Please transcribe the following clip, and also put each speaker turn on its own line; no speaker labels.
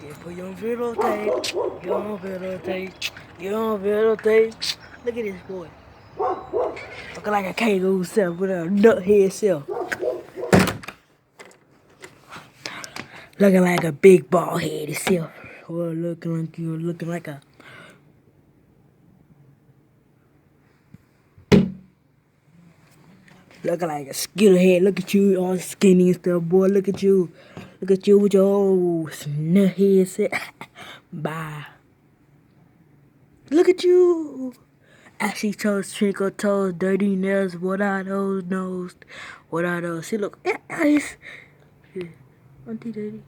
Yeah, put you on videotape. You on videotape. You on videotape. Look at this boy. Looking like a kangaroo self with a nut head self. Looking like a big bald head self. Well, looking like you're looking like a. Looking like a skittle Look at you, all skinny and stuff, boy. Look at you. Look at you with your old nut head set. Bye. Look at you. Ashy toes, twinkle toes, dirty nails. What are those nose? What are those? See, look. Yeah, Auntie Daddy.